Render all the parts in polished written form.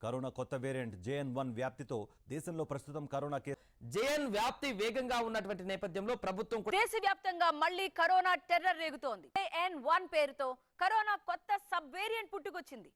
Corona కొత్త variant JN.1 వ్యాప్తితో దేశంలో ప్రస్తుతం కరోనా JN వ్యాప్తి వేగంగా ఉన్నటువంటి నేపథ్యంలో ప్రభుత్వం దేశవ్యాప్తంగా మళ్ళీ కరోనా టెర్రర్ రేగుతోంది. JN.1 పేరుతో కరోనా కొత్త సబ్ వేరియంట్ పుట్టుకొచ్చింది.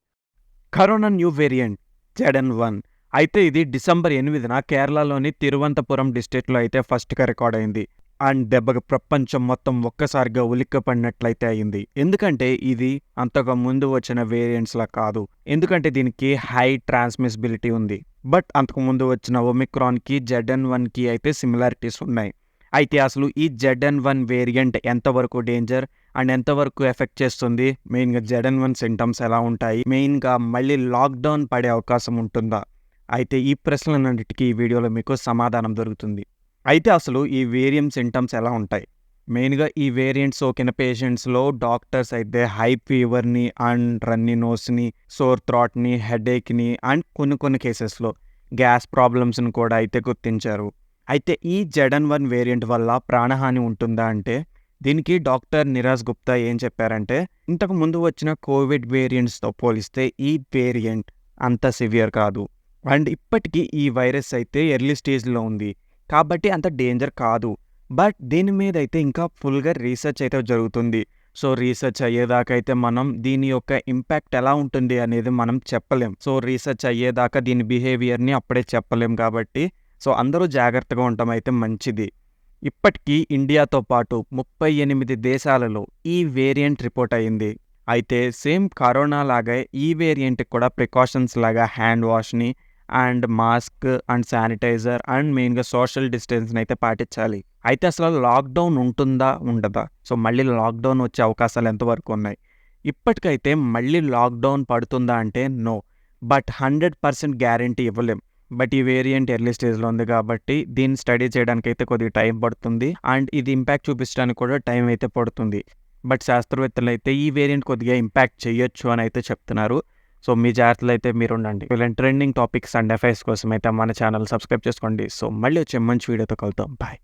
కరోనా న్యూ వేరియంట్ JN.1 అయితే ఇది డిసెంబర్ 8న కేరళలోని తిరువనంతపురం డిస్ట్రిక్ట్లో అయితే ఫస్ట్గా రికార్డ్ అయింది. అండ్ దెబ్బకు ప్రపంచం మొత్తం ఒక్కసారిగా ఉలిక్కిపడినట్లయితే అయింది. ఎందుకంటే ఇది అంతకు ముందు వచ్చిన వేరియంట్స్లా కాదు. ఎందుకంటే దీనికి హై ట్రాన్స్మిసిబిలిటీ ఉంది. బట్ అంతకుముందు వచ్చిన ఒమిక్రాన్కి JN.1కి అయితే సిమిలారిటీస్ ఉన్నాయి. అయితే అసలు ఈ JN.1 వేరియంట్ ఎంతవరకు డేంజర్ అండ్ ఎంతవరకు ఎఫెక్ట్ చేస్తుంది, మెయిన్గా JN.1 సింటమ్స్ ఎలా ఉంటాయి, మెయిన్గా మళ్ళీ లాక్డౌన్ పడే అవకాశం ఉంటుందా, అయితే ఈ ప్రశ్నలన్నిటికీ ఈ వీడియోలో మీకు సమాధానం దొరుకుతుంది. అయితే అసలు ఈ వేరియంట్ సింటమ్స్ ఎలా ఉంటాయి, మెయిన్గా ఈ వేరియంట్ సోకిన పేషెంట్స్లో డాక్టర్స్ అయితే హై ఫీవర్ని అండ్ రన్నీ నోస్ని, సోర్ థ్రాట్ని, హెడేక్ని అండ్ కొన్ని కేసెస్లో గ్యాస్ ప్రాబ్లమ్స్ని కూడా అయితే గుర్తించారు. అయితే ఈ JN.1 వేరియంట్ వల్ల ప్రాణహాని ఉంటుందా అంటే దీనికి డాక్టర్ నిరాజ్ గుప్తా ఏం చెప్పారంటే, ఇంతకు ముందు వచ్చిన కోవిడ్ వేరియంట్స్తో పోలిస్తే ఈ వేరియంట్ అంత సివియర్ కాదు అండ్ ఇప్పటికీ ఈ వైరస్ అయితే ఎర్లీ స్టేజ్లో ఉంది కాబట్టి అంత డేంజర్ కాదు. బట్ దీని మీద అయితే ఇంకా ఫుల్గా రీసెర్చ్ అయితే జరుగుతుంది. సో రీసెర్చ్ అయ్యేదాకా అయితే మనం దీని యొక్క ఇంపాక్ట్ ఎలా ఉంటుంది అనేది మనం చెప్పలేం. సో రీసెర్చ్ అయ్యేదాకా దీని బిహేవియర్ని అప్పుడే చెప్పలేం కాబట్టి సో అందరూ జాగ్రత్తగా ఉండటం అయితే మంచిది. ఇప్పటికీ ఇండియాతో పాటు 38 దేశాలలో ఈ వేరియంట్ రిపోర్ట్ అయ్యింది. అయితే సేమ్ కరోనా లాగా ఈ వేరియంట్కి కూడా ప్రికాషన్స్ లాగా హ్యాండ్ వాష్ని and mask and sanitizer and మెయిన్గా సోషల్ డిస్టెన్స్ని అయితే పాటించాలి. అయితే అసలు లాక్డౌన్ ఉంటుందా ఉండదా, సో మళ్ళీ లాక్డౌన్ వచ్చే అవకాశాలు ఎంతవరకు ఉన్నాయి, ఇప్పటికైతే మళ్ళీ లాక్డౌన్ పడుతుందా అంటే నో, బట్ 100% గ్యారంటీ ఇవ్వలేం. బట్ ఈ వేరియంట్ ఎర్లీ స్టేజ్లో ఉంది కాబట్టి దీన్ని స్టడీ చేయడానికి అయితే కొద్దిగా టైం పడుతుంది అండ్ ఇది ఇంపాక్ట్ చూపించడానికి కూడా టైం అయితే పడుతుంది. బట్ శాస్త్రవేత్తలు అయితే ఈ వేరియంట్ కొద్దిగా ఇంపాక్ట్ చేయొచ్చు అని అయితే చెప్తున్నారు. సో మీ జాగ్రత్తలు అయితే మీరు ఉండండి. ఇలాంటి ట్రెండింగ్ టాపిక్స్ అండ్ అఫైర్స్ కోసం అయితే మన ఛానల్ సబ్స్క్రైబ్ చేసుకోండి. సో మళ్ళీ వచ్చే మంచి వీడియోతో కలుద్దాం. బాయ్.